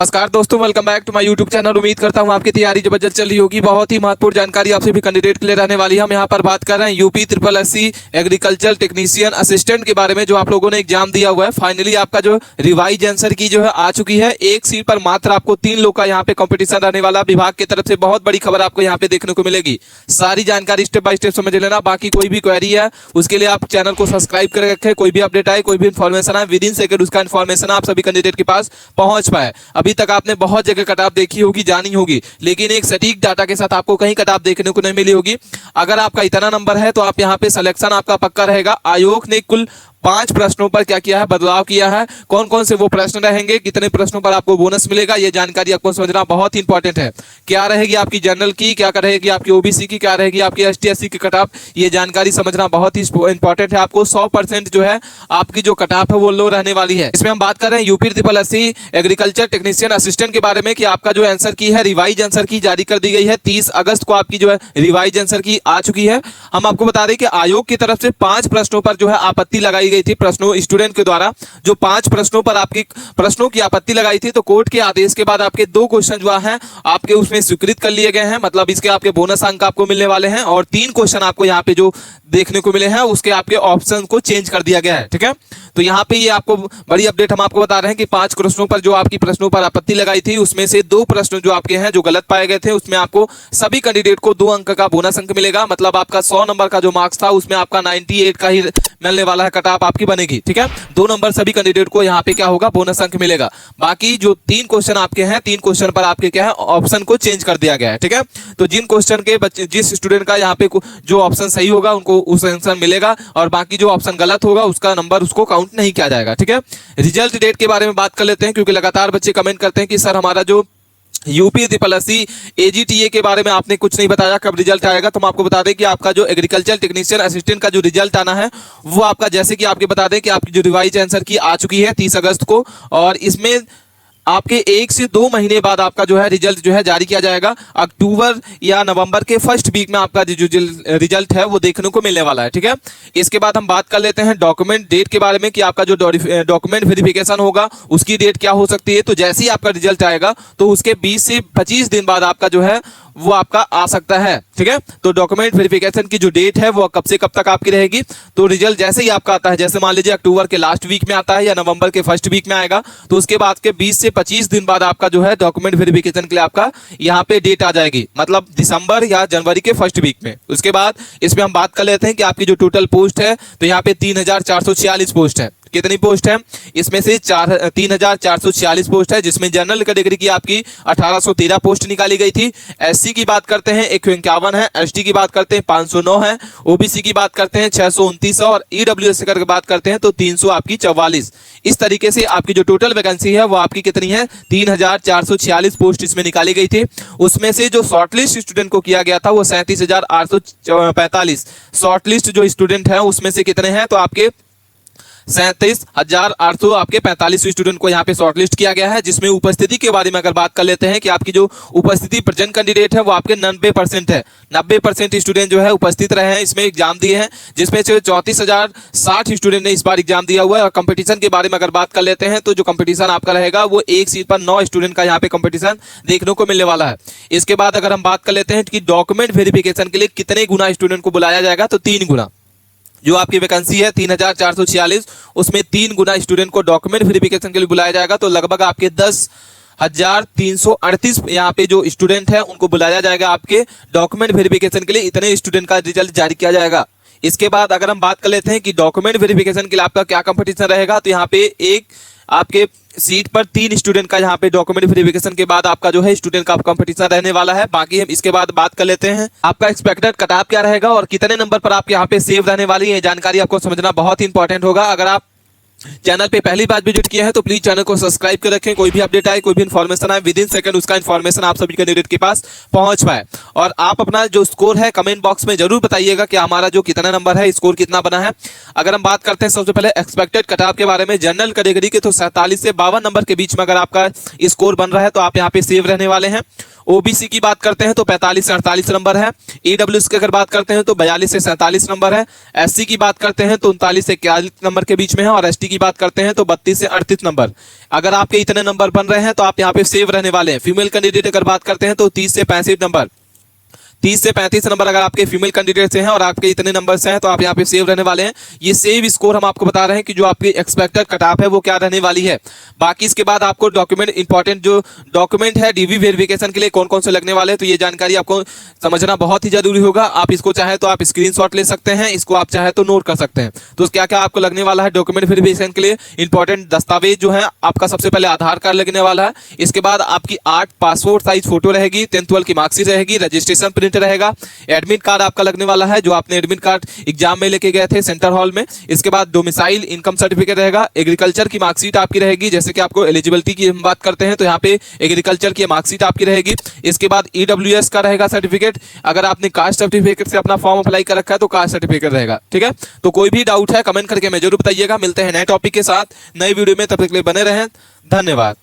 नमस्कार दोस्तों, welcome back to my YouTube channel. उम्मीद करता हूं आपकी तैयारी जबरदस्त चल रही होगी। बहुत ही महत्वपूर्ण जानकारी आपसे भी कैंडिडेट के लिए रहने वाली है। हम यहां पर बात कर रहे हैं UP SSSC agriculture technician assistant के बारे में, जो आप लोगों ने एग्जाम दिया हुआ है। फाइनली आपका जो रिवाइज आंसर की जो है आ चुकी है। एक सीट पर मात्र आपको 3 लोग का यहाँ पे कॉम्पिटिशन रहने वाला। विभाग की तरफ से बहुत बड़ी खबर आपको यहाँ पे देखने को मिलेगी। सारी जानकारी स्टेप बाय स्टेप समझ लेना। बाकी कोई भी क्वेरी है उसके लिए आप चैनल को सब्सक्राइब कर रखें। कोई भी अपडेट आए, कोई भी इन्फॉर्मेशन आए, विद इन सेकंड उसका इन्फॉर्मेशन आप सभी कैंडिडेट के पास पहुंच पाए। अभी तक आपने बहुत जगह कट ऑफ देखी होगी, जानी होगी, लेकिन एक सटीक डाटा के साथ आपको कहीं कट ऑफ देखने को नहीं मिली होगी। अगर आपका इतना नंबर है तो आप यहाँ पे सिलेक्शन आपका पक्का रहेगा। आयोग ने कुल 5 प्रश्नों पर क्या किया है, बदलाव किया है। कौन कौन से वो प्रश्न रहेंगे, कितने प्रश्नों पर आपको बोनस मिलेगा, ये जानकारी आपको समझना बहुत इंपॉर्टेंट है। क्या रहेगी आपकी जनरल की, क्या रहेगी आपकी ओबीसी की, क्या रहेगी आपकी ST/SC की कट ऑफ, ये जानकारी समझना बहुत ही इंपॉर्टेंट है। आपको 100% जो है आपकी जो कट ऑफ है वो लो रहने वाली है। इसमें हम बात कर रहे हैं UP SSSC agriculture technician assistant के बारे में कि आपका जो आंसर की है, रिवाइज आंसर की जारी कर दी गई है। 30 अगस्त को आपकी जो है रिवाइज आंसर की आ चुकी है। हम आपको बता दें कि आयोग की तरफ से 5 प्रश्नों पर जो है आपत्ति लगाई गई थी। प्रश्नों स्टूडेंट के द्वारा जो 5 प्रश्नों पर आपकी प्रश्नों की आपत्ति लगाई थी, तो कोर्ट के आदेश के बाद आपके 2 क्वेश्चन जो हैं आपके उसमें स्वीकृत कर लिए गए हैं। मतलब इसके आपके बोनस अंक आपको मिलने वाले हैं। और 3 क्वेश्चन आपको यहाँ पे जो देखने को मिले हैं उसके आपके ऑप्शन को चेंज कर दिया गया है। ठीक है, तो यहाँ पे ये आपको बड़ी अपडेट हम आपको बता रहे हैं कि 5 प्रश्नों पर जो आपकी प्रश्नों पर आपत्ति लगाई थी, उसमें से 2 प्रश्न जो आपके हैं जो गलत पाए गए थे, उसमें आपको सभी कैंडिडेट को 2 अंक का बोनस अंक मिलेगा। मतलब आपका 100 नंबर का जो मार्क्स था उसमें आपका 98 का ही मिलने वाला है, कट ऑफ आपकी बनेगी। ठीक है, 2 नंबर सभी कैंडिडेट को यहाँ पे क्या होगा, बोनस अंक मिलेगा। बाकी जो 3 क्वेश्चन आपके हैं, 3 क्वेश्चन पर आपके क्या है, ऑप्शन को चेंज कर दिया गया है। ठीक है, तो जिन क्वेश्चन के बच्चे, जिस स्टूडेंट का यहाँ पे जो ऑप्शन सही होगा उनको उस आंसर मिलेगा, और बाकी जो ऑप्शन गलत होगा उसका नंबर उसको काउंट नहीं किया जाएगा। ठीक है, रिजल्ट डेट के बारे में बात कर लेते हैं, क्योंकि लगातार बच्चे कमेंट करते हैं कि सर हमारा जो यूपी SSSC AGTA के बारे में आपने कुछ नहीं बताया, कब रिजल्ट आएगा। तो हम आपको बता दें कि आपका जो एग्रीकल्चर टेक्नीशियन असिस्टेंट का जो रिजल्ट आना है वो आपका, जैसे कि आपके बता दें कि आपकी जो रिवाइज आंसर की आ चुकी है 30 अगस्त को, और इसमें आपके 1 से 2 महीने बाद आपका जो है रिजल्ट जो है जारी किया जाएगा। अक्टूबर या नवंबर के फर्स्ट वीक में आपका जो रिजल्ट है वो देखने को मिलने वाला है। ठीक है, इसके बाद हम बात कर लेते हैं डॉक्यूमेंट डेट के बारे में कि आपका जो डॉक्यूमेंट वेरिफिकेशन होगा उसकी डेट क्या हो सकती है। तो जैसे ही आपका रिजल्ट आएगा तो उसके 20 से 25 दिन बाद आपका जो है वो आपका आ सकता है। ठीक है, तो डॉक्यूमेंट वेरिफिकेशन की जो डेट है वो कब से कब तक आपकी रहेगी। तो रिजल्ट जैसे ही आपका आता है, जैसे मान लीजिए अक्टूबर के लास्ट वीक में आता है या नवंबर के फर्स्ट वीक में आएगा, तो उसके बाद के 20 से 25 दिन बाद आपका जो है डॉक्यूमेंट वेरिफिकेशन के लिए आपका यहाँ पे डेट आ जाएगी, मतलब दिसंबर या जनवरी के फर्स्ट वीक में। उसके बाद इसमें हम बात कर लेते हैं कि आपकी जो टोटल पोस्ट है, तो यहाँ पे 3446 पोस्ट है। कितनी पोस्ट है इसमें से? 3446 पोस्ट है, जिसमें जनरल कैटेगरी की आपकी 1813 पोस्ट निकाली गई थी। SC की बात करते हैं 151 है, ST की बात करते हैं 509 है, OBC की बात करते हैं 629 और EWS की बात करते हैं तो 300 आपकी 44। इस तरीके से आपकी जो टोटल वैकेंसी है वो आपकी कितनी है? 3446 पोस्ट इसमें निकाली गई थी। उसमें से जो शॉर्टलिस्ट स्टूडेंट को किया गया था वो 37,845। शॉर्टलिस्ट जो स्टूडेंट है उसमें से कितने हैं? तो आपके 37,800 आपके 45 स्टूडेंट को यहाँ पे शॉर्टलिस्ट किया गया है। जिसमें उपस्थिति के बारे में अगर बात कर लेते हैं कि आपकी जो उपस्थिति प्रेजेंट कैंडिडेट है वो आपके 90% है। 90% स्टूडेंट जो है उपस्थित रहे हैं, इसमें एग्जाम दिए हैं, जिसमें से 34,060 स्टूडेंट ने इस बार एग्जाम दिया हुआ है। और कंपटीशन के बारे में अगर बात कर लेते हैं तो जो कंपटीशन आपका रहेगा वो एक सीट पर 9 स्टूडेंट का यहाँ पे कंपटीशन देखने को मिलने वाला है। इसके बाद अगर हम बात कर लेते हैं कि डॉक्यूमेंट वेरिफिकेशन के लिए कितने गुना स्टूडेंट को बुलाया जाएगा, तो 3 गुना। जो आपकी वैकेंसी है 3446, उसमें 3 गुना स्टूडेंट को डॉक्यूमेंट वेरिफिकेशन के लिए बुलाया जाएगा। तो लगभग आपके 10,338 यहाँ पे जो स्टूडेंट है उनको बुलाया जाएगा आपके डॉक्यूमेंट वेरिफिकेशन के लिए। इतने स्टूडेंट का रिजल्ट जारी किया जाएगा। इसके बाद अगर हम बात कर लेते हैं कि डॉक्यूमेंट वेरिफिकेशन के लिए आपका क्या कंपटीशन रहेगा, तो यहाँ पे एक आपके सीट पर 3 स्टूडेंट का यहाँ पे डॉक्यूमेंट वेरिफिकेशन के बाद आपका जो है स्टूडेंट का कंपटीशन रहने वाला है। बाकी हम इसके बाद बात कर लेते हैं आपका एक्सपेक्टेड कट ऑफ क्या रहेगा और कितने नंबर पर आप यहाँ पे सेव रहने वाली है। जानकारी आपको समझना बहुत ही इंपॉर्टेंट होगा। अगर आप चैनल पे पहली बार विजिट किया है तो प्लीज चैनल को सब्सक्राइब कर रखें। कोई भी अपडेट आए, कोई भी इन्फॉर्मेशन आए, विद इन सेकंड उसका इन्फॉर्मेशन आप सभी कैंडिडेट के पास पहुंच पाए। और आप अपना जो स्कोर है कमेंट बॉक्स में जरूर बताइएगा कि हमारा जो कितना नंबर है, स्कोर कितना बना है। अगर हम बात करते हैं सबसे पहले एक्सपेक्टेड कट ऑफ के बारे में जनरल कैटेगरी के, तो 47 से 52 नंबर के बीच में अगर आपका स्कोर बन रहा है तो आप यहाँ पे सेव रहने वाले हैं। ओबीसी की बात करते हैं तो 45 से 48 नंबर है। ईडब्ल्यूएस की अगर बात करते हैं तो 42 से 47 नंबर है। एससी की बात करते हैं तो 39 से 41 नंबर के बीच में है। और एसटी की बात करते हैं तो 32 से 38 नंबर। अगर आपके इतने नंबर बन रहे हैं तो आप यहाँ पे सेव रहने वाले हैं। फीमेल कैंडिडेट अगर बात करते हैं तो 30 से 65 नंबर, 30 से 35 नंबर अगर आपके फीमेल कैंडिडेट से हैं और आपके इतने नंबर से हैं तो आप यहाँ पे सेव रहने वाले हैं। ये सेव स्कोर हम आपको बता रहे हैं कि जो आपकी एक्सपेक्टेड कट ऑफ है वो क्या रहने वाली है। बाकी इसके बाद आपको डॉक्यूमेंट, इंपॉर्टेंट जो डॉक्यूमेंट है डीवी वेरिफिकेशन के लिए कौन कौन से लगने वाले हैं, तो ये जानकारी आपको समझना बहुत ही जरूरी होगा। आप इसको चाहे तो आप स्क्रीनशॉट ले सकते हैं, इसको आप चाहे तो नोट कर सकते हैं। तो क्या क्या आपको लगने वाला है डॉक्यूमेंट वेरिफिकेशन के लिए। इंपॉर्टेंट दस्तावेज जो है आपका सबसे पहले आधार कार्ड लगने वाला है। इसके बाद आपकी 8 पासपोर्ट साइज फोटो रहेगी, 10th 12 की मार्कशीट रहेगी, रजिस्ट्रेशन प्रिंट रहेगा, एडमिट कार्ड आपका लगने वाला है जो आपने एडमिट कार्ड एग्जाम में लेके गए थे सेंटर हॉल में। इसके बाद डोमिसाइल इनकम सर्टिफिकेट रहेगा, एग्रीकल्चर की मार्कशीट आपकी रहेगी, जैसे कि आपको एलिजिबिलिटी की हम बात करते हैं तो यहाँ पे एग्रीकल्चर की मार्कशीट आपकी रहेगी। इसके बाद ईडब्ल्यूएस का रहेगा सर्टिफिकेट, अगर आपने कास्ट सर्टिफिकेट से अपना फॉर्म अप्लाई कर रखा है तो कास्ट सर्टिफिकेट रहेगा। ठीक है, तो कोई भी डाउट है कमेंट करके हमें जरूर बताइएगा। मिलते हैं नए टॉपिक के साथ नए वीडियो में, तब तक के लिए बने रहें। धन्यवाद।